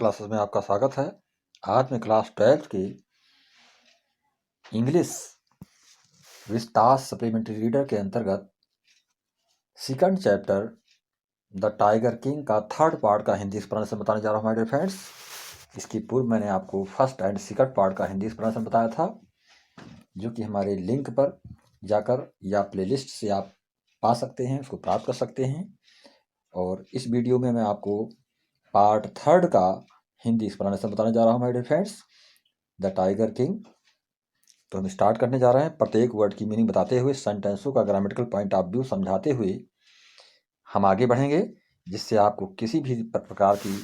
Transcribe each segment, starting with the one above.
Classes में आपका स्वागत है। आज मैं क्लास 12 की इंग्लिश विस्तास सप्लीमेंट्री रीडर के अंतर्गत second chapter the tiger king का थर्ड पार्ट का हिंदी एक्सप्लेनेशन बताने जा रहा हूँ माय डियर फ्रेंड्स। इसकी पूर्व मैंने आपको फर्स्ट एंड सेकंड पार्ट का हिंदी एक्सप्लेनेशन बताया था, जो कि हमारे लिंक पर जाकर या प्लेलिस्ट से आप पा सकते हैं, उसको प्राप्त कर सकते हैं। और इस वीडियो में मैं आपको पार्ट थर्ड का हिंदी एक्सप्लेनेशन बताने जा रहा हूँ my dear friends, the tiger king. तो हम स्टार्ट करने जा रहे हैं। प्रत्येक वर्ड की मीनिंग बताते हुए, सेंटेंसों का ग्रामेटिकल पॉइंट ऑफ व्यू समझाते हुए हम आगे बढ़ेंगे, जिससे आपको किसी भी प्रकार की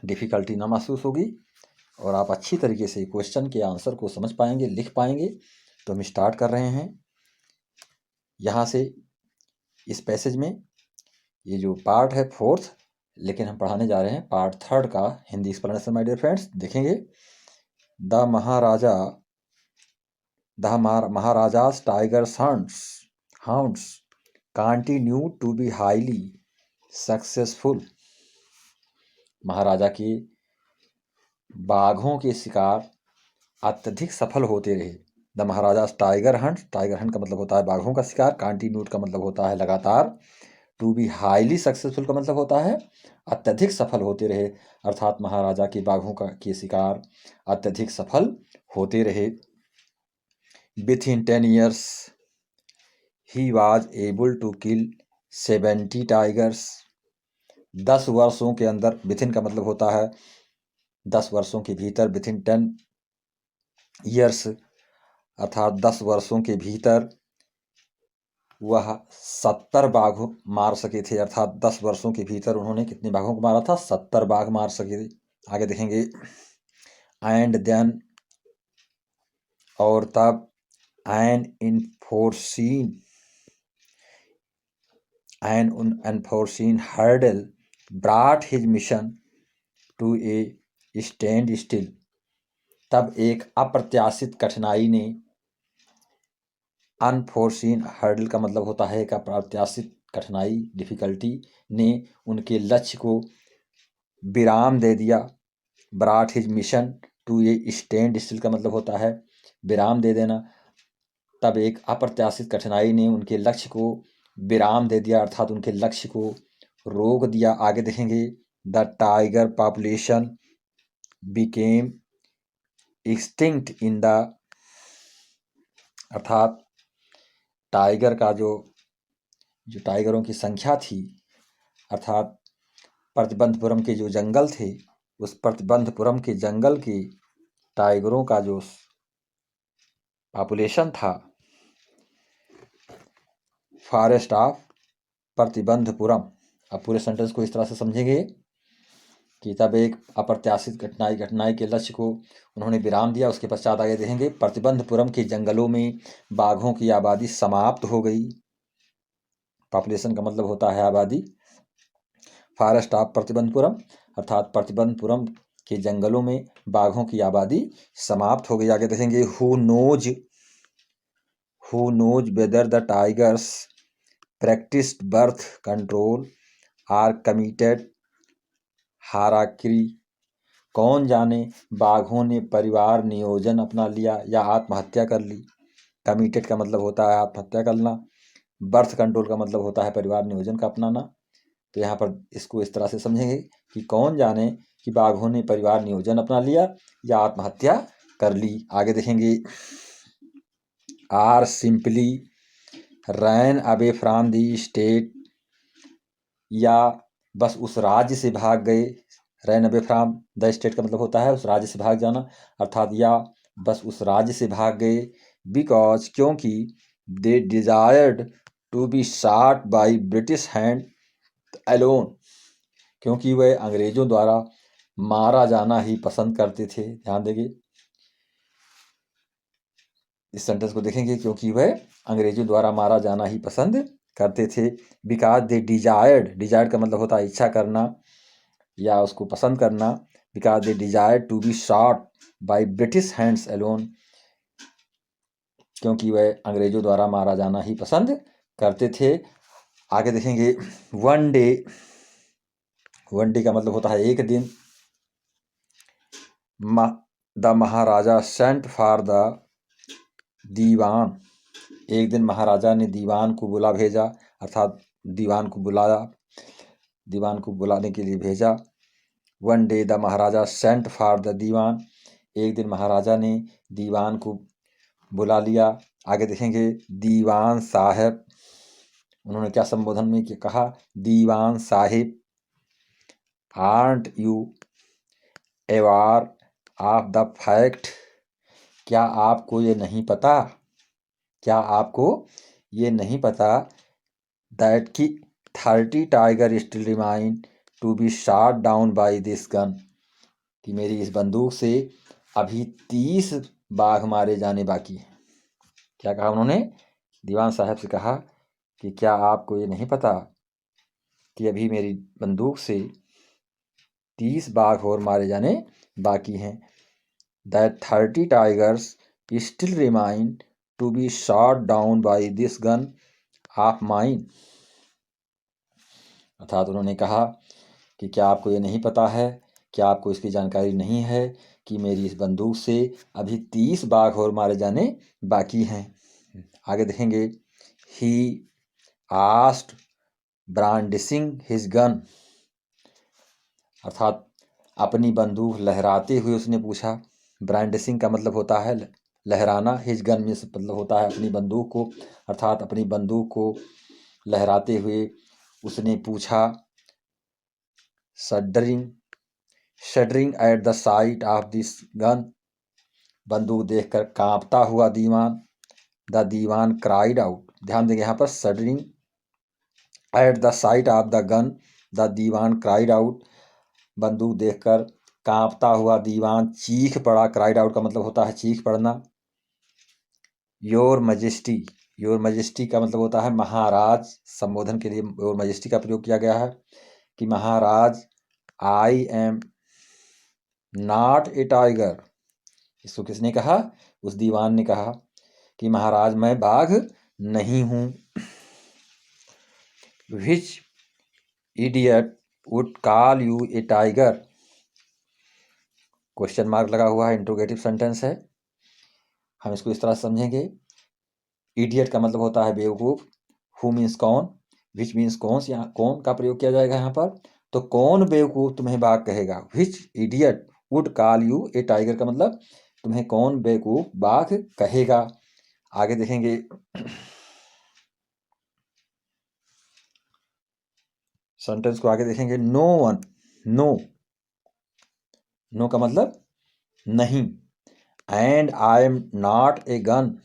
डिफ़िकल्टी ना महसूस होगी और आप अच्छी तरीके से क्वेश्चन के आंसर को समझ पाएंगे, लिख पाएंगे। तो हम स्टार्ट कर रहे हैं यहाँ से। इस पैसेज में ये जो पार्ट है फोर्थ, लेकिन हम पढ़ाने जा रहे हैं पार्ट थर्ड का Hindi explanation my dear friends. देखेंगे the maharaja's tiger hounds continue to be highly successful। महाराजा के बाघों के शिकार अत्यधिक सफल होते रहे। द महाराजा's टाइगर हंट का मतलब होता है बाघों का शिकार, कंटिन्यूड का मतलब होता है लगातार, टू बी हाईली सक्सेसफुल का मतलब होता है अत्यधिक सफल होते रहे, अर्थात महाराजा के बाघों के शिकार अत्यधिक सफल होते रहे। Within 10 years, he was able to kill 70 tigers। 10 वर्षों के अंदर, विथिन का मतलब होता है 10 वर्षों के भीतर, विथिन 10 ईयर्स अर्थात 10 वर्षों के भीतर वह 70 बाघ मार सके थे। अर्थात 10 वर्षों के भीतर उन्होंने कितने बाघों को मारा था? 70 बाघ मार सके थे। आगे देखेंगे एंड देन, और तब, an unforeseen hurdle brought his mission to a standstill। तब एक अप्रत्याशित कठिनाई ने, अनफोर्सीन हर्डल का मतलब होता है एक अप्रत्याशित कठिनाई, डिफिकल्टी ने उनके लक्ष्य को विराम दे दिया। Brought his mission to a standstill का मतलब होता है विराम दे देना। तब एक अप्रत्याशित कठिनाई ने उनके लक्ष्य को विराम दे दिया, अर्थात उनके लक्ष्य को रोक दिया। आगे देखेंगे the tiger population became extinct in the, अर्थात टाइगर का जो टाइगरों की संख्या थी, अर्थात प्रतिबंधपुरम के जो जंगल थे, उस प्रतिबंधपुरम के जंगल के टाइगरों का जो पॉपुलेशन था, फॉरेस्ट ऑफ प्रतिबंधपुरम। अब पूरे सेंटेंस को इस तरह से समझेंगे कि तब एक अप्रत्याशित घटनाई के लक्ष्य को उन्होंने विराम दिया। उसके पश्चात आगे देखेंगे प्रतिबंधपुरम के जंगलों में बाघों की आबादी समाप्त हो गई। पॉपुलेशन का मतलब होता है आबादी। फॉरेस्ट ऑफ प्रतिबंधपुरम अर्थात प्रतिबंधपुरम के जंगलों में बाघों की आबादी समाप्त हो गई। आगे देखेंगे who knows whether the tigers practised birth control or committed harakiri. कौन जाने बाघों ने परिवार नियोजन अपना लिया या आत्महत्या कर ली। कमिटेड का मतलब होता है आत्महत्या करना, बर्थ कंट्रोल का मतलब होता है परिवार नियोजन का अपनाना। तो यहाँ पर इसको इस तरह से समझेंगे कि कौन जाने कि बाघों ने परिवार नियोजन अपना लिया या आत्महत्या कर ली। आगे देखेंगे are simply ran away from the state, या बस उस राज्य से भाग गए। Ran away from the state का मतलब होता है उस राज्य से भाग जाना, अर्थात या बस उस राज्य से भाग गए। बिकॉज क्योंकि they desired to be shot by British hand alone, क्योंकि वह अंग्रेजों द्वारा मारा जाना ही पसंद करते थे। ध्यान देंगे इस सेंटेंस को देखेंगे, क्योंकि वह अंग्रेजों द्वारा मारा जाना ही पसंद करते थे। बिकॉज दे डिजायर्ड का मतलब होता है इच्छा करना या उसको पसंद करना। Because they desired to be shot by British hands alone, क्योंकि वह अंग्रेजों द्वारा मारा जाना ही पसंद करते थे। आगे देखेंगे वन डे का मतलब होता है एक दिन। The maharaja sent for the dewan. एक दिन महाराजा ने दीवान को भेजा, अर्थात दीवान को बुलाया, दीवान को बुलाने के लिए भेजा। One day the maharaja sent for the dewan. एक दिन महाराजा ने दीवान को बुला लिया। आगे देखेंगे दीवान साहब, उन्होंने क्या संबोधन में कहा, दीवान साहिब, are you aware of the fact, क्या आपको ये नहीं पता, क्या आपको ये नहीं पता दैट की 30 tiger still remain to be shot down by this gun, कि मेरी इस बंदूक से अभी 30 बाघ मारे जाने बाकी हैं। क्या कहा उन्होंने, दीवान साहब से कहा कि क्या आपको ये नहीं पता कि अभी मेरी बंदूक से 30 बाघ और मारे जाने बाकी हैं। That 30 tigers still remain to be shot down by this gun of mine. अर्थात उन्होंने कहा कि क्या आपको ये नहीं पता है, क्या आपको इसकी जानकारी नहीं है कि मेरी इस बंदूक से अभी 30 बाघ और मारे जाने बाकी हैं। आगे देखेंगे he asked brandishing his gun, अर्थात अपनी बंदूक लहराते हुए उसने पूछा। ब्रांडिशिंग का मतलब होता है लहराना, हिज गन में मतलब होता है अपनी बंदूक को, अर्थात अपनी बंदूक को लहराते हुए उसने पूछा। Shuddering at the sight of this gun, बंदूक देखकर कांपता हुआ दीवान, द दीवान क्राइड आउट। ध्यान देंगे यहाँ पर shuddering at the sight of the gun, the dewan cried out, बंदूक देखकर कांपता हुआ दीवान चीख पड़ा। क्राइड आउट का मतलब होता है चीख पड़ना। योर मजेस्टी, योर मजेस्टी का मतलब होता है महाराज, संबोधन के लिए योर मजेस्टी का प्रयोग किया गया है कि महाराज I am not a tiger. इसको किसने कहा, उस दीवान ने कहा कि महाराज मैं बाघ नहीं हूं। Which idiot would call you a tiger, question mark लगा हुआ है, इंट्रोगेटिव सेंटेंस है। हम इसको इस तरह समझेंगे, इडियट का मतलब होता है बेवकूफ, हु मीन्स कौन, विच मीन्स कौन, यहाँ कौन का प्रयोग किया जाएगा यहाँ पर, तो कौन बेवकूफ तुम्हें बाघ कहेगा। Which idiot would call you a tiger का मतलब तुम्हें कौन बेवकूफ बाघ कहेगा। आगे देखेंगे सेंटेंस को, आगे देखेंगे नो वन, नो, नो का मतलब नहीं, and I am not a gun,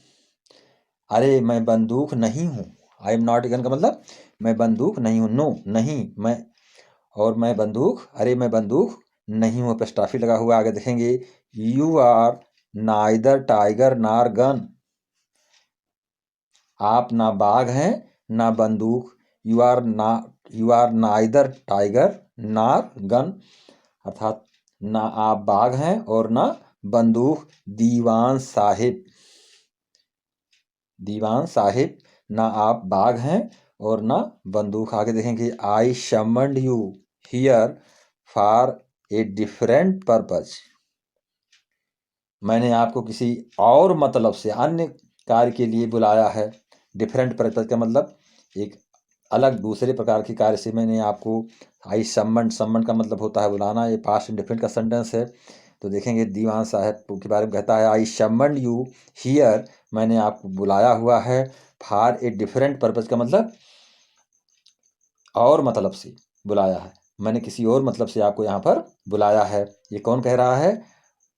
अरे मैं बंदूक नहीं हूँ। आई एम नॉट ए गन का मतलब मैं बंदूक नहीं हूँ, नो नहीं मैं, और मैं बंदूक, अरे मैं बंदूक नहीं हूँ, एपस्ट्रॉफी लगा हुआ। आगे देखेंगे यू आर नाइदर टाइगर नार गन, आप ना बाघ हैं ना बंदूक। यू आर नाइदर टाइगर नार गन, अर्थात ना आप बाघ हैं और ना बंदूक। दीवान साहिब, दीवान साहिब ना आप बाघ हैं और ना बंदूक। आगे देखेंगे I summoned you here for a different purpose, मैंने आपको किसी और मतलब से, अन्य कार्य के लिए बुलाया है। डिफरेंट पर्पज का मतलब एक अलग दूसरे प्रकार के कार्य से मैंने आपको, आई समन्ड, समन्ड का मतलब होता है बुलाना, ये पास्ट इंडेफिनिट का सेंटेंस है। तो देखेंगे दीवान साहब के बारे में कहता है आई समन्ड यू हियर, मैंने आपको बुलाया हुआ है, फॉर ए डिफरेंट पर्पज का मतलब और मतलब से बुलाया है, मैंने किसी और मतलब से आपको यहाँ पर बुलाया है। ये कौन कह रहा है,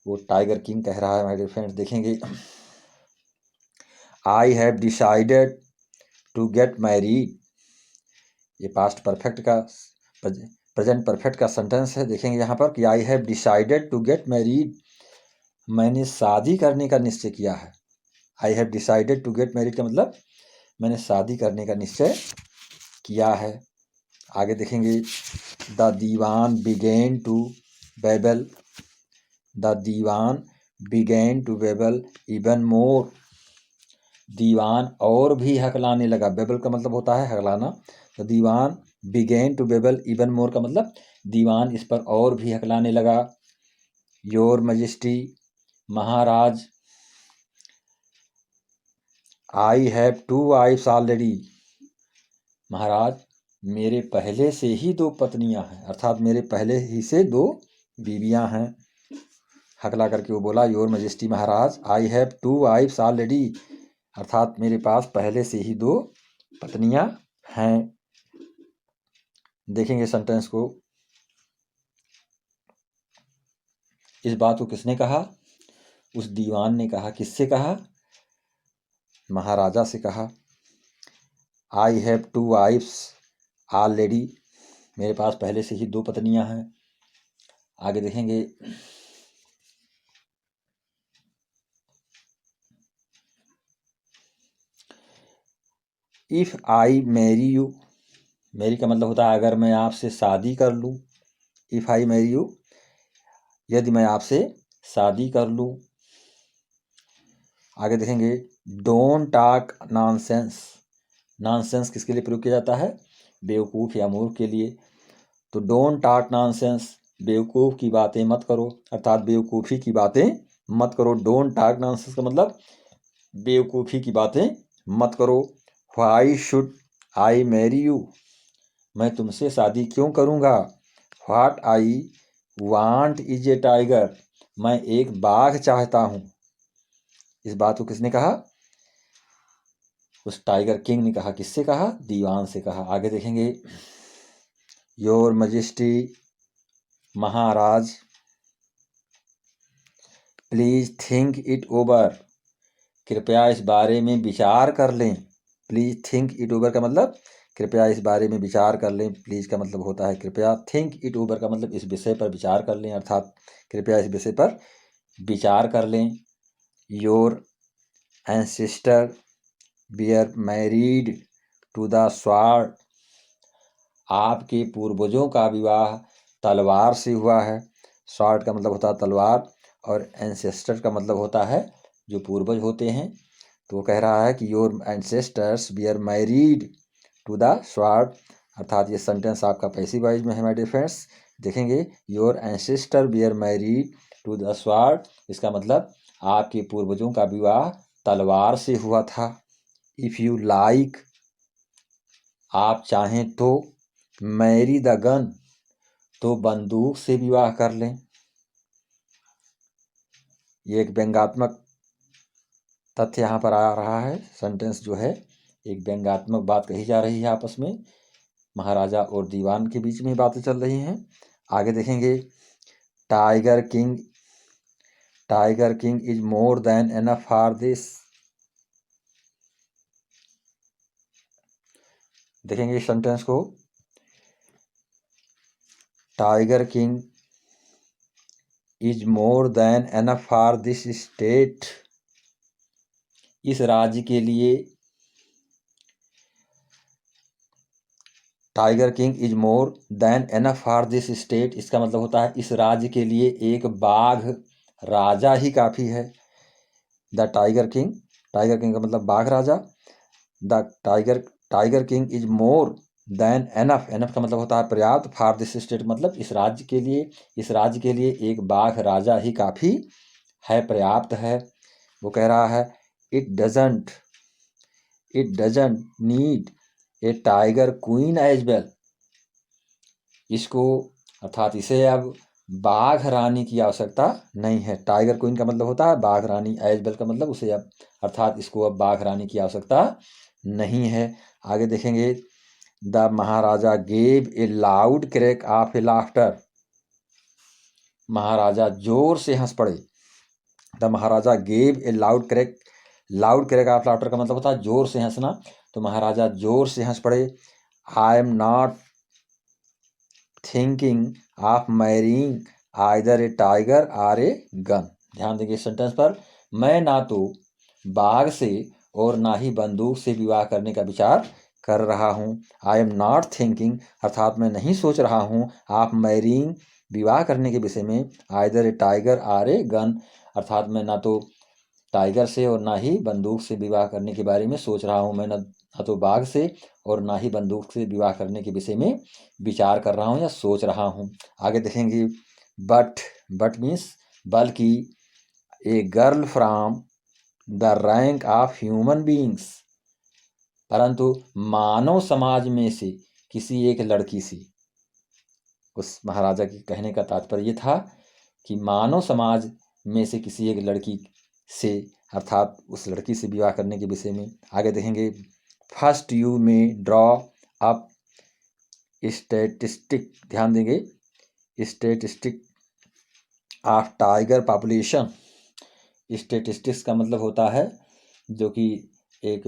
वो टाइगर किंग कह रहा है माय डियर फ्रेंड्स। देखेंगे I have decided to get married, ये पास्ट परफेक्ट का, प्रेजेंट परफेक्ट का सेंटेंस है। देखेंगे यहाँ पर कि I have decided to get married, मैंने शादी करने का निश्चय किया है। I have decided to get married का मतलब मैंने शादी करने का निश्चय किया है। आगे देखेंगे the dewan began to babble, the dewan began to babble even more, दीवान और भी हकलाने लगा। बेबल का मतलब होता है हकलाना, तो dewan began to babble even more का मतलब दीवान इस पर और भी हकलाने लगा। Your majesty Maharaj, I have 2 wives already, महाराज मेरे पहले से ही 2 पत्नियां हैं, अर्थात मेरे पहले ही से 2 बीवियां हैं। हकला करके वो बोला, your majesty Maharaj, I have 2 wives already, अर्थात मेरे पास पहले से ही 2 पत्नियां हैं। देखेंगे सेंटेंस को। इस बात को किसने कहा? उस दीवान ने कहा। किससे कहा? महाराजा से कहा। आई हैव 2 वाइफ्स ऑलरेडी, मेरे पास पहले से ही 2 पत्नियां हैं। आगे देखेंगे। If I marry you, marry का मतलब होता है अगर मैं आपसे शादी कर लूं। इफ आई मैरी यू, यदि मैं आपसे शादी कर लूं। आगे देखेंगे। डोंट टॉक नॉनसेंस, नॉनसेंस किसके लिए प्रयोग किया जाता है? बेवकूफ़ या मूर्ख के लिए। तो डोंट टॉक नॉनसेंस, बेवकूफ़ की बातें मत करो, अर्थात बेवकूफ़ी की बातें मत करो। डोंट टॉक नॉनसेंस का मतलब बेवकूफ़ी की बातें मत करो। Why should I marry you, मैं तुमसे शादी क्यों करूँगा। What I want is a tiger, मैं एक बाघ चाहता हूँ। इस बात को किसने कहा? उस टाइगर किंग ने कहा। किससे कहा? दीवान से कहा। आगे देखेंगे। Your majesty Maharaj, please think it over, कृपया इस बारे में विचार कर लें। प्लीज थिंक इट ओवर का मतलब कृपया इस बारे में विचार कर लें। प्लीज का मतलब होता है कृपया, थिंक इट ओवर का मतलब इस विषय पर विचार कर लें, अर्थात कृपया इस विषय पर विचार कर लें। Your ancestor were married to the sword, आपके पूर्वजों का विवाह तलवार से हुआ है। स्वॉर्ड का मतलब होता है तलवार, और एंसेस्टर का मतलब होता है जो पूर्वज होते हैं। तो वो कह रहा है कि your ancestors were married to the sword, अर्थात ये सेंटेंस आपका पैसिव वॉइस में है माय डियर फ्रेंड्स। देखेंगे। Your ancestor were married to the sword, इसका मतलब आपके पूर्वजों का विवाह तलवार से हुआ था। इफ़ यू लाइक, आप चाहें तो, मैरी द गन, तो बंदूक से विवाह कर लें। ये एक व्यंग्यात्मक तथ्य यहाँ पर आ रहा है। सेंटेंस जो है एक व्यंग्यात्मक बात कही जा रही है, आपस में महाराजा और दीवान के बीच में बातें चल रही हैं। आगे देखेंगे। Tiger king, tiger king is more than enough for this, देखेंगे इस सेंटेंस को। Tiger king is more than enough for this state, इस राज्य के लिए tiger king is more than enough for this state, इसका मतलब होता है इस राज्य के लिए एक बाघ राजा ही काफ़ी है। The tiger king, tiger king का मतलब बाघ राजा। The tiger king is more than enough, enough का मतलब होता है पर्याप्त, फॉर दिस स्टेट मतलब इस राज्य के लिए, इस राज्य के लिए एक बाघ राजा ही काफ़ी है, पर्याप्त है। वो कह रहा है it doesn't need a tiger queen as well, इसको अर्थात इसे अब बाघ रानी की आवश्यकता नहीं है। टाइगर क्वीन का मतलब होता है बाघ रानी, एज वेल का मतलब उसे अब, अर्थात इसको अब बाघ रानी की आवश्यकता नहीं है। आगे देखेंगे। The maharaja gave a loud crack of a laughter, महाराजा जोर से हंस पड़े। The maharaja gave a loud crack, loud crack of laughter का मतलब होता है जोर से हंसना। तो महाराजा जोर से हंस पड़े। I am not thinking of marrying either a tiger or a gun, ध्यान देंगे इस सेंटेंस पर। मैं ना तो बाघ से और ना ही बंदूक से विवाह करने का विचार कर रहा हूँ। आई एम नॉट थिंकिंग, अर्थात मैं नहीं सोच रहा हूँ, ऑफ मैरिंग, विवाह करने के विषय में, either a tiger or a gun, अर्थात मैं ना तो टाइगर से और ना ही बंदूक से विवाह करने के बारे में सोच रहा हूँ। मैं ना तो बाघ से और ना ही बंदूक से विवाह करने के विषय में विचार कर रहा हूँ या सोच रहा हूँ। आगे देखेंगे। बट मीन्स बल्कि a girl from the rank of human beings, परंतु मानव समाज में से किसी एक लड़की से। उस महाराजा के कहने का तात्पर्य ये था कि मानव समाज में से किसी एक लड़की से, अर्थात उस लड़की से विवाह करने के विषय में। आगे देखेंगे, फर्स्ट यू में ड्रॉ अप स्टैटिस्टिक, ध्यान देंगे, statistic of tiger population. Statistics का मतलब होता है जो कि एक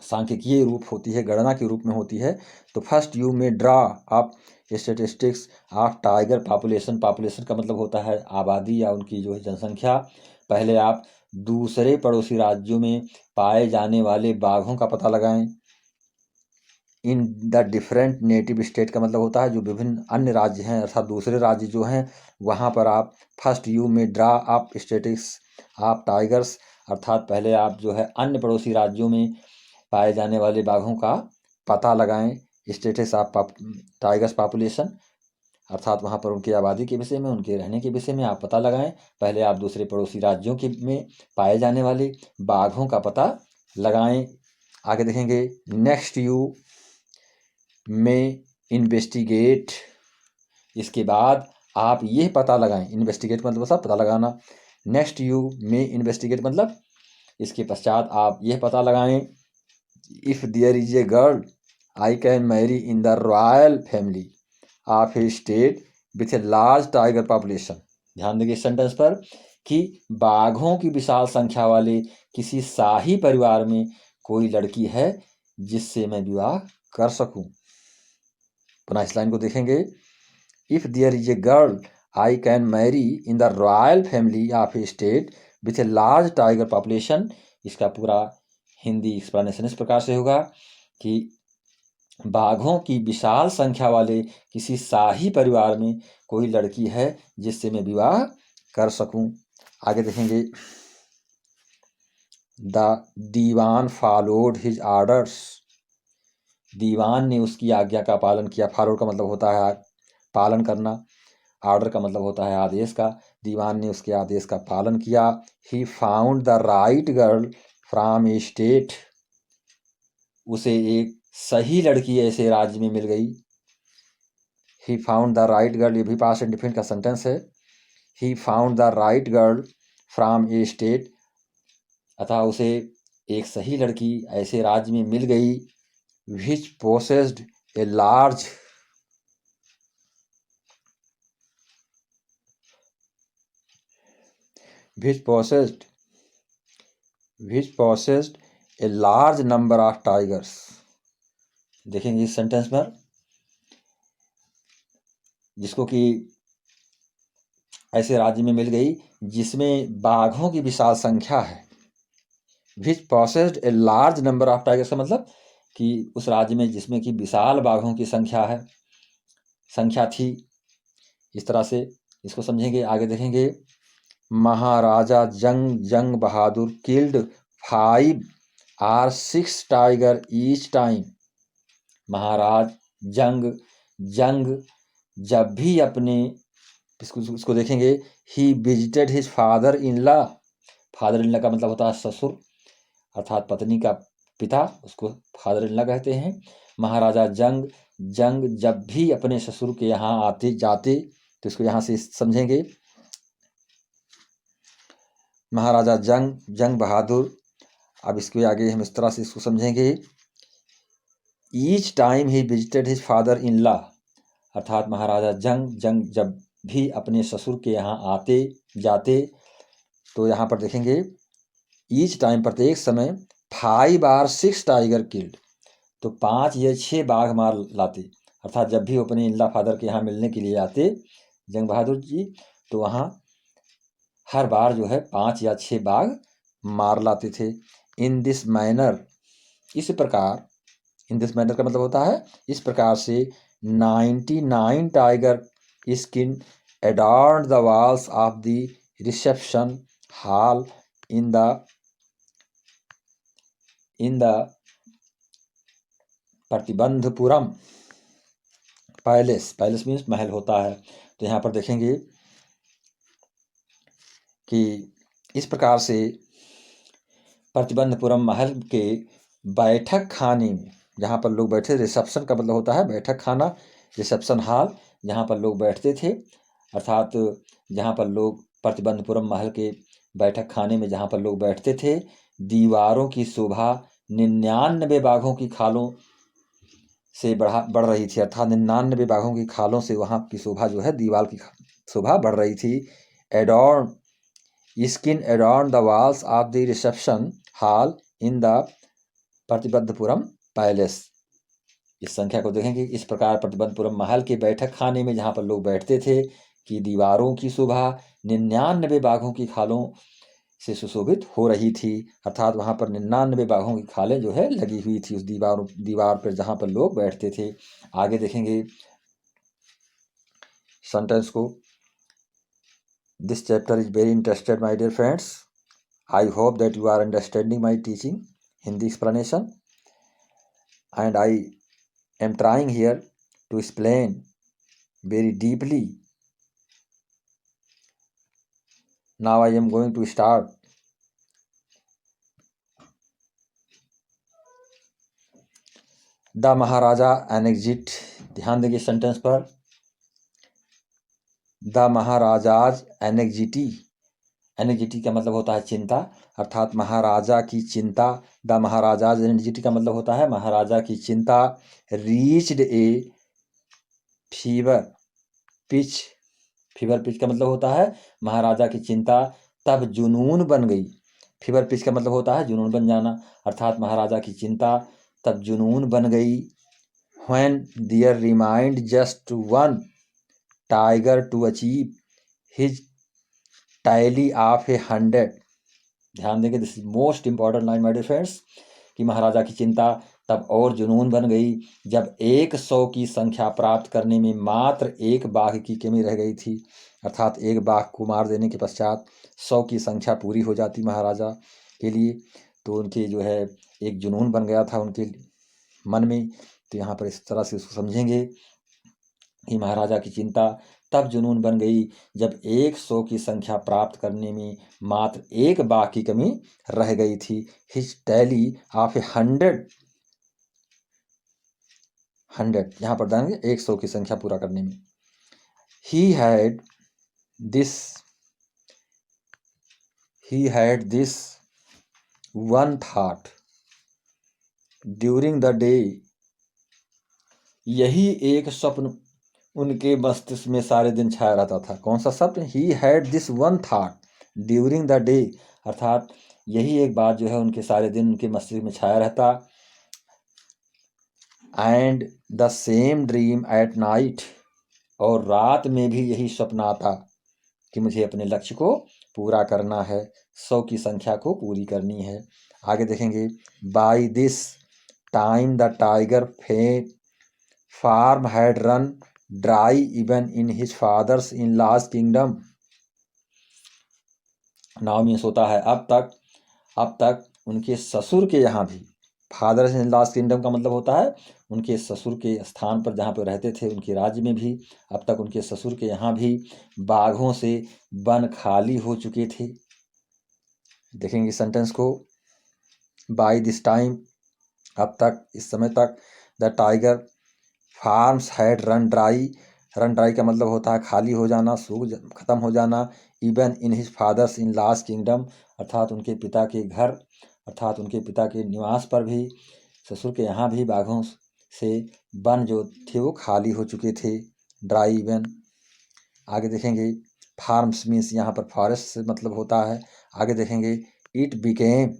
सांख्यिकीय रूप होती है, गणना के रूप में होती है। तो फर्स्ट यू में draw up statistics of tiger population. Population का मतलब होता है आबादी या उनकी जो है जनसंख्या। पहले आप दूसरे पड़ोसी राज्यों में पाए जाने वाले बाघों का पता लगाएं। In the different native state का मतलब होता है जो विभिन्न अन्य राज्य हैं, अर्थात दूसरे राज्य जो हैं वहाँ पर आप फर्स्ट यू में draw up statistics of tigers, अर्थात पहले आप जो है अन्य पड़ोसी राज्यों में पाए जाने वाले बाघों का पता लगाएं। स्टेटस ऑफ टाइगर्स पॉपुलेशन, अर्थात वहाँ पर उनकी आबादी के विषय में, उनके रहने के विषय में आप पता लगाएं। पहले आप दूसरे पड़ोसी राज्यों के में पाए जाने वाले बाघों का पता लगाएं। आगे देखेंगे, नेक्स्ट यू में इन्वेस्टिगेट, इसके बाद आप यह पता लगाएं। इन्वेस्टिगेट मतलब सब पता लगाना। नेक्स्ट यू में इन्वेस्टिगेट मतलब इसके पश्चात आप यह पता लगाएं, if there is a girl I can marry in the royal family of a state with a large tiger population. ध्यान देंगे इस सेंटेंस पर कि बाघों की विशाल संख्या वाले किसी शाही परिवार में कोई लड़की है जिससे मैं विवाह कर सकूं। पुनः इस लाइन को देखेंगे, if there is a girl I can marry in the royal family of a state with a large tiger population. इसका पूरा हिंदी एक्सप्लेनेशन इस प्रकार से होगा कि बाघों की विशाल संख्या वाले किसी शाही परिवार में कोई लड़की है जिससे मैं विवाह कर सकूं। आगे देखेंगे, the dewan followed his orders, दीवान ने उसकी आज्ञा का पालन किया। फॉलोड का मतलब होता है पालन करना, ऑर्डर का मतलब होता है आदेश का। दीवान ने उसके आदेश का पालन किया। He found the right girl from A state, उसे एक सही लड़की ऐसे राज्य में मिल गई। He found the right girl, ये भी पास्ट इंडेफिनिट का सेंटेंस है। He found the right girl from A state, अतः उसे एक सही लड़की ऐसे राज्य में मिल गई which possessed a large, which possessed a large number of tigers। देखेंगे इस सेंटेंस पर, जिसको कि ऐसे राज्य में मिल गई जिसमें बाघों की विशाल संख्या है। which possessed a large number of tigers का मतलब कि उस राज्य में जिसमें कि विशाल बाघों की संख्या थी। इस तरह से इसको समझेंगे। आगे देखेंगे, maharaja Jung Bahadur killed 5 or 6 tiger each time. महाराज जंग जब भी अपने, इसको देखेंगे, he visited his father in law. Father in law का मतलब होता है ससुर, अर्थात पत्नी का पिता, उसको फादर इन लॉ कहते हैं। महाराजा जंग जब भी अपने ससुर के यहाँ आते जाते, तो इसको यहाँ से समझेंगे, महाराजा जंग बहादुर। अब इसके आगे हम इस तरह से इसको समझेंगे, each time he visited his father in law, अर्थात महाराजा जंग जब भी अपने ससुर के यहाँ आते जाते, तो यहाँ पर देखेंगे ईच टाइम प्रत्येक समय 5 or 6 टाइगर किल्ड, तो 5 या 6 बाघ मार लाते। अर्थात जब भी वो अपने इन लॉ फादर के यहाँ मिलने के लिए आते जंग बहादुर जी, तो वहाँ हर बार जो है 5 या 6 बाघ मार लाते थे। इन दिस मैनर, इस प्रकार, इन दिस मैनर का मतलब होता है इस प्रकार से, 99 tiger skin adorned the walls of the reception hall in the Pratibandapuram palace. Palace means महल होता है। तो यहाँ पर देखेंगे कि इस प्रकार से प्रतिबंधपुरम महल के बैठक खाने में जहाँ पर लोग बैठे, रिसेप्शन का मतलब होता है बैठक खाना, रिसेप्शन हॉल, जहाँ पर लोग बैठते थे, अर्थात जहाँ पर लोग प्रतिबंधपुरम महल के बैठक खाने में जहाँ पर लोग बैठते थे, दीवारों की शोभा 99 बाघों की खालों से बढ़ रही थी। अर्थात 99 बाघों की खालों से वहाँ की शोभा जो है, दीवार की शोभा बढ़ रही थी। एडॉर्न skin एडॉर्न the walls of the reception hall in the Pratibandapuram palace. इस संख्या को देखेंगे। इस प्रकार प्रतिबंधपुरम महल के बैठक खाने में जहाँ पर लोग बैठते थे कि दीवारों की शोभा 99 बाघों की खालों से सुशोभित हो रही थी। अर्थात वहाँ पर 99 बाघों की खालें जो है लगी हुई थी उस दीवार पर जहाँ पर लोग बैठते थे। आगे देखेंगे सेंटेंस को। This chapter is very interested my dear friends. I hope that you are understanding my teaching, Hindi explanation, and I am trying here to explain very deeply. Now I am going to start. The Maharaja Anexit. ध्यान देंगे sentence पर। The Maharaja's एनेक्जिटी। एनेक्जिटी का मतलब होता है चिंता, अर्थात महाराजा की चिंता। द महाराजाज एनेक्जिटी का मतलब होता है महाराजा की चिंता। रीच्ड ए फीवर पिच। फीवर पिच का मतलब होता है महाराजा की चिंता तब जुनून बन गई। फीवर पिच का मतलब होता है जुनून बन जाना, अर्थात महाराजा की चिंता तब जुनून बन गई। When there remained just one tiger to achieve his tally of 100. ध्यान देंगे, this is most important line my dear friends, कि महाराजा की चिंता तब और जुनून बन गई जब 100 की संख्या प्राप्त करने में मात्र एक बाघ की कमी रह गई थी। अर्थात एक बाघ को मार देने के पश्चात 100 की संख्या पूरी हो जाती महाराजा के लिए, तो उनके जो है एक जुनून बन गया था उनके मन में। तो यहाँ पर इस तरह से उसको समझेंगे कि महाराजा की चिंता तब जुनून बन गई जब 100 की संख्या प्राप्त करने में मात्र एक बाघ की कमी रह गई थी। हिज टैली ऑफ 100 यहाँ पर देंगे 100 की संख्या पूरा करने में। He had this one thought during the day. यही एक स्वप्न उनके मस्तिष्क में सारे दिन छाया रहता था। कौन सा स्वप्न? He had this one thought during the day, अर्थात यही एक बात जो है उनके सारे दिन उनके मस्तिष्क में छाया रहता। And the same dream at night, और रात में भी यही स्वप्न आता कि मुझे अपने लक्ष्य को पूरा करना है, 100 की संख्या को पूरी करनी है। आगे देखेंगे। By this time the tiger farm had run dry even in his fathers in law's kingdom. Now means होता है अब तक उनके ससुर के यहाँ भी, फादर्स इन लॉज किंगडम का मतलब होता है उनके ससुर के स्थान पर जहाँ पर रहते थे उनके राज्य में भी अब तक उनके ससुर के यहाँ भी बाघों से वन खाली हो चुके थे। देखेंगे सेंटेंस को। बाय दिस टाइम, अब तक, इस समय तक, the tiger farms had run dry का मतलब होता है खाली हो जाना, सूख खत्म हो जाना। Even in his fathers in law's kingdom, अर्थात उनके पिता के घर, अर्थात उनके पिता के निवास पर भी, ससुर के यहाँ भी बाघों से वन जो थे वो खाली हो चुके थे। Dry even. आगे देखेंगे। फार्म्स मीन्स यहाँ पर फॉरेस्ट से मतलब होता है। आगे देखेंगे। It became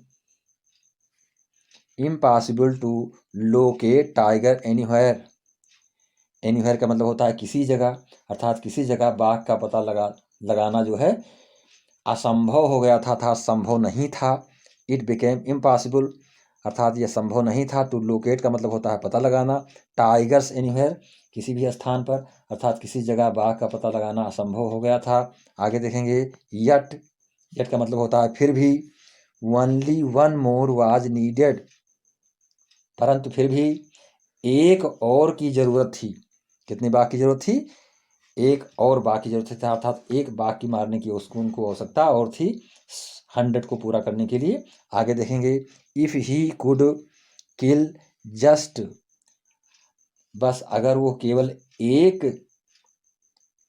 impossible to locate tiger anywhere. Anywhere का मतलब होता है किसी जगह, अर्थात किसी जगह बाघ का पता लगाना जो है असंभव हो गया था संभव नहीं था। इट बिकेम इम्पॉसिबल, अर्थात यह संभव नहीं था। टू लोकेट का मतलब होता है पता लगाना। टाइगर्स एनीवेयर, किसी भी स्थान पर, अर्थात किसी जगह बाघ का पता लगाना असंभव हो गया था। आगे देखेंगे। यट का मतलब होता है फिर भी। Only one more was needed, परंतु फिर भी एक और की जरूरत थी। कितने बाघ की जरूरत थी? एक और बाघ की जरूरत थी, अर्थात एक बाघ की मारने की उसको उनको आवश्यकता और थी 100 को पूरा करने के लिए। आगे देखेंगे, if he could kill just, बस अगर वो केवल एक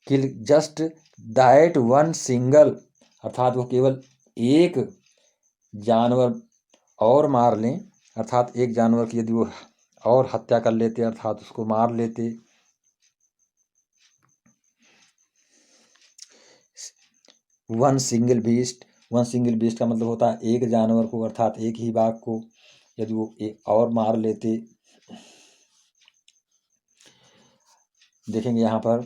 किल जस्ट दैट वन सिंगल, अर्थात वो केवल एक जानवर और मार लें, अर्थात एक जानवर की यदि वो और हत्या कर लेते, अर्थात उसको मार लेते। One single beast, one single beast का मतलब होता है एक जानवर को, अर्थात एक ही बाघ को यदि वो एक और मार लेते। देखेंगे यहाँ पर,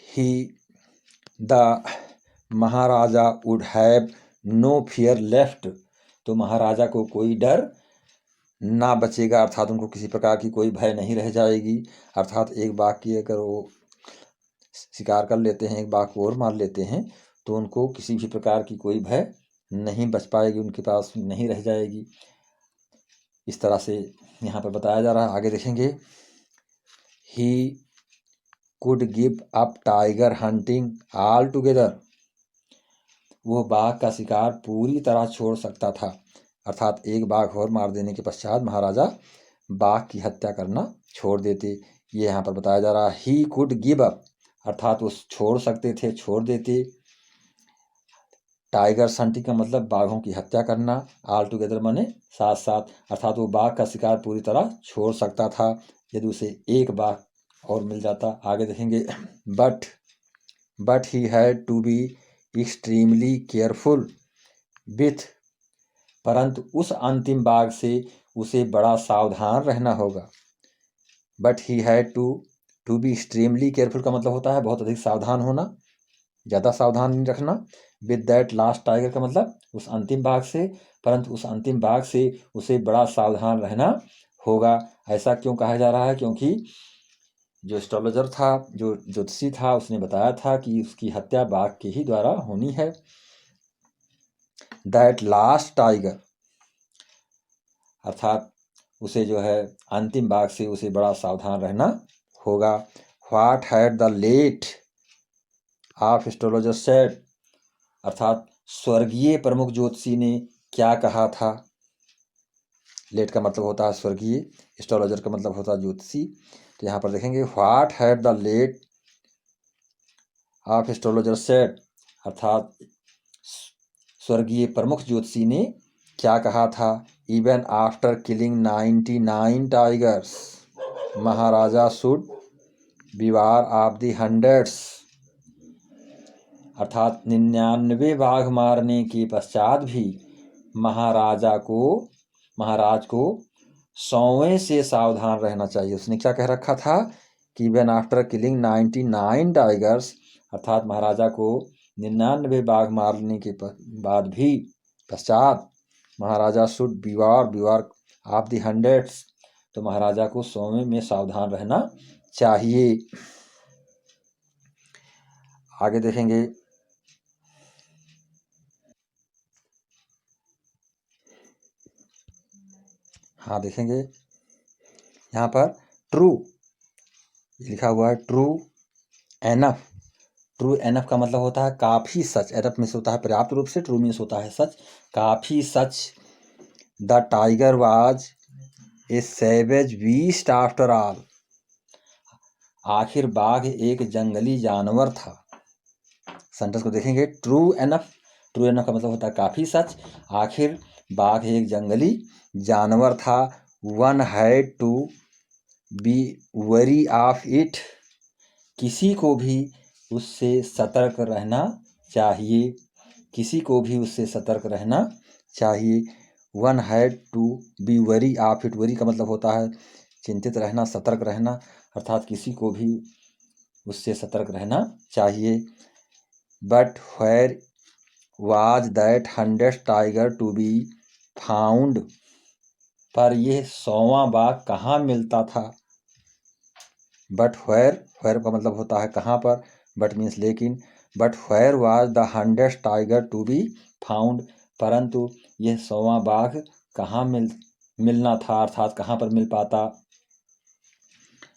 he the maharaja would have no fear left, तो महाराजा को कोई डर ना बचेगा, अर्थात उनको किसी प्रकार की कोई भय नहीं रह जाएगी। अर्थात एक बाघ की अगर वो शिकार कर लेते हैं, एक बाघ को और मार लेते हैं, तो उनको किसी भी प्रकार की कोई भय नहीं बच पाएगी, उनके पास नहीं रह जाएगी। इस तरह से यहाँ पर बताया जा रहा है। आगे देखेंगे, he could give up tiger hunting all together, वो बाघ का शिकार पूरी तरह छोड़ सकता था, अर्थात एक बाघ और मार देने के पश्चात महाराजा बाघ की हत्या करना छोड़ देते। ये यहाँ पर बताया जा रहा है, ही कुड गिव अप, अर्थात वो छोड़ सकते थे, छोड़ देते। टाइगर हंटिंग का मतलब बाघों की हत्या करना, ऑल टुगेदर माने साथ साथ, अर्थात वो बाघ का शिकार पूरी तरह छोड़ सकता था यदि उसे एक बाघ और मिल जाता। आगे देखेंगे, but he had to be extremely careful with, परंतु उस अंतिम बाघ से उसे बड़ा सावधान रहना होगा। But he had to be extremely careful का मतलब होता है बहुत अधिक सावधान होना, ज़्यादा सावधान नहीं रखना। विद दैट लास्ट टाइगर का मतलब उस अंतिम बाघ से, परंतु उस अंतिम बाघ से उसे बड़ा सावधान रहना होगा। ऐसा क्यों कहा जा रहा है? क्योंकि जो एस्ट्रोलॉजर था, जो ज्योतिषी था, उसने बताया था कि उसकी हत्या बाघ के ही द्वारा होनी है। दैट लास्ट टाइगर, अर्थात उसे जो है अंतिम बाघ से उसे बड़ा सावधान रहना होगा। What had the late of astrologer said, अर्थात स्वर्गीय प्रमुख ज्योतिषी ने क्या कहा था। लेट का मतलब होता है स्वर्गीय, एस्ट्रोलॉजर का मतलब होता है ज्योतिषी। तो यहाँ पर देखेंगे, what had the late of astrologer said, अर्थात स्वर्गीय प्रमुख ज्योतिषी ने क्या कहा था। Even after killing 99 tigers maharaja should beware of the hundreds, अर्थात 99 बाघ मारने के पश्चात भी महाराज को 100वें से सावधान रहना चाहिए। उसने क्या कह रखा था कि इवन आफ्टर किलिंग 99 टाइगर्स, अर्थात महाराजा को 99 बाघ मारने के बाद भी पश्चात महाराजा should beware of the hundreds, तो महाराजा को 100वें में सावधान रहना चाहिए। आगे देखेंगे, हाँ देखेंगे यहाँ पर ट्रू लिखा हुआ है, ट्रू एनफ। ट्रू एनफ का मतलब होता है काफ़ी सच, एनफ मीन्स होता है पर्याप्त रूप से, ट्रू मीन्स होता है सच, काफ़ी सच। The tiger was a savage beast after all, आखिर बाघ एक जंगली जानवर था। सेंटेंस को देखेंगे, ट्रू एनफ, ट्रू एनफ का मतलब होता है काफ़ी सच, आखिर बाघ एक जंगली जानवर था। One had to be wary of it, किसी को भी उससे सतर्क रहना चाहिए, किसी को भी उससे सतर्क रहना चाहिए। One had to be wary of it, wary का मतलब होता है चिंतित रहना, सतर्क रहना, अर्थात किसी को भी उससे सतर्क रहना चाहिए। But where was that 100th tiger to be found, पर यह 100वां बाघ कहाँ मिलता था। बट वेयर का मतलब होता है कहाँ पर, बट मीन्स लेकिन, but where was the 100th tiger to be found, परंतु यह 100वां बाघ कहाँ मिलना था, अर्थात कहाँ पर मिल पाता।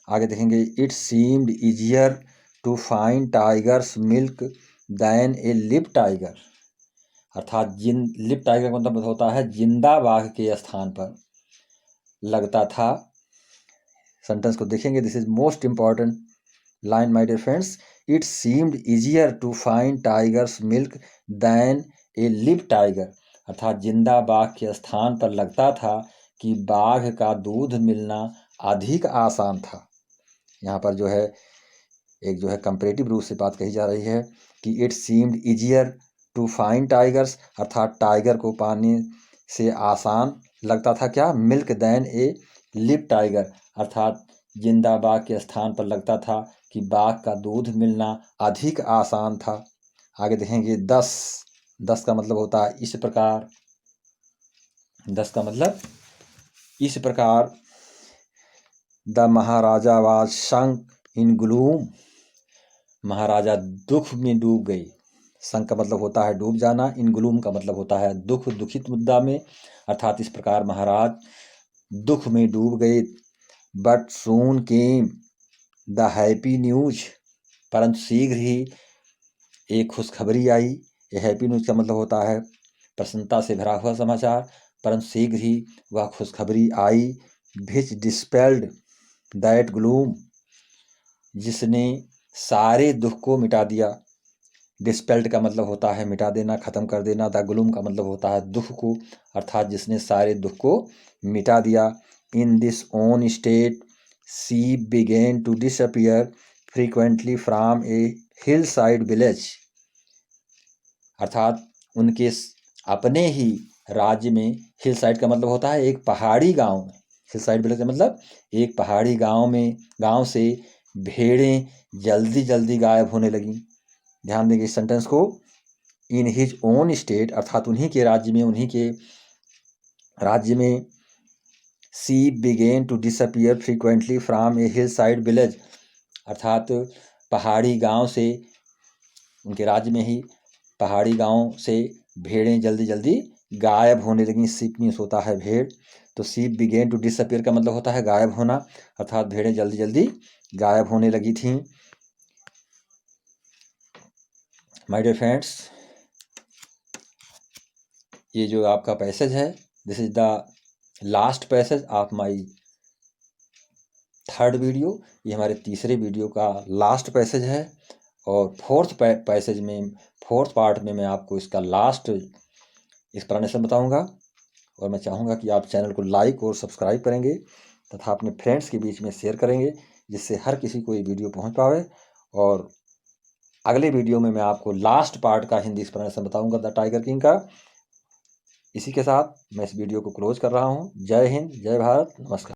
आगे देखेंगे, it seemed easier to find tiger's milk than a live tiger, अर्थात लिव टाइगर का मतलब होता है जिंदा बाघ के स्थान पर लगता था। सेंटेंस को देखेंगे, this is most important line my dear friends, it seemed easier to find tiger's milk than a live tiger, अर्थात जिंदा बाघ के स्थान पर लगता था कि बाघ का दूध मिलना अधिक आसान था। यहाँ पर जो है एक जो है कंपैरेटिव रूप से बात कही जा रही है कि it seemed easier to find tigers, अर्थात टाइगर को पाने से आसान लगता था क्या, milk than a live tiger, अर्थात जिंदा बाघ के स्थान पर लगता था कि बाघ का दूध मिलना अधिक आसान था। आगे देखेंगे, 10 का मतलब होता है इस प्रकार, 10 का मतलब इस प्रकार, the maharaja was sunk in gloom, महाराजा दुख में डूब गई। संक का मतलब होता है डूब जाना, इन ग्लूम का मतलब होता है दुख, दुखित मुद्दा में, अर्थात इस प्रकार महाराज दुख में डूब गए। But soon came the happy news, परंतु शीघ्र ही एक खुशखबरी आई। ये हैप्पी न्यूज का मतलब होता है प्रसन्नता से भरा हुआ समाचार, परंतु शीघ्र ही वह खुशखबरी आई। विच डिस्पेल्ड दैट ग्लूम, जिसने सारे दुख को मिटा दिया। डिस्पेल्ड का मतलब होता है मिटा देना, खत्म कर देना। द ग्लूम का मतलब होता है दुख को, अर्थात जिसने सारे दुख को मिटा दिया। In this own state she began to disappear frequently from a hill side village, अर्थात उनके अपने ही राज्य में, हिल साइड का मतलब होता है एक पहाड़ी गांव में, हिल साइड विलेज का मतलब एक पहाड़ी गांव में, गांव से भेड़ें जल्दी जल्दी गायब होने लगी। ध्यान देंगे इस सेंटेंस को, इन हिज ओन स्टेट, अर्थात उन्हीं के राज्य में, उन्हीं के राज्य में, she began to disappear frequently from a hill side village, अर्थात पहाड़ी गांव से, उनके राज्य में ही पहाड़ी गांव से भेड़ें जल्दी जल्दी गायब होने लगी। सीप मीन्स होता है भेड़, तो सीप बिगेन टू डिसअपियर का मतलब होता है गायब होना, अर्थात भेड़ें जल्दी जल्दी गायब होने लगी थीं। माय डियर फ्रेंड्स, ये जो आपका पैसेज है, this is the last passage of my third video, ये हमारे तीसरे वीडियो का लास्ट पैसेज है। और फोर्थ पैसेज में, फोर्थ पार्ट में मैं आपको इसका लास्ट एक्सप्लेनेशन बताऊंगा। और मैं चाहूँगा कि आप चैनल को लाइक और सब्सक्राइब करेंगे तथा अपने फ्रेंड्स के बीच में शेयर करेंगे, जिससे हर किसी को ये वीडियो पहुंच पावे। और अगले वीडियो में मैं आपको लास्ट पार्ट का हिंदी एक्सप्लेनेशन बताऊंगा द टाइगर किंग का। इसी के साथ मैं इस वीडियो को क्लोज कर रहा हूँ। जय हिंद, जय भारत, नमस्कार।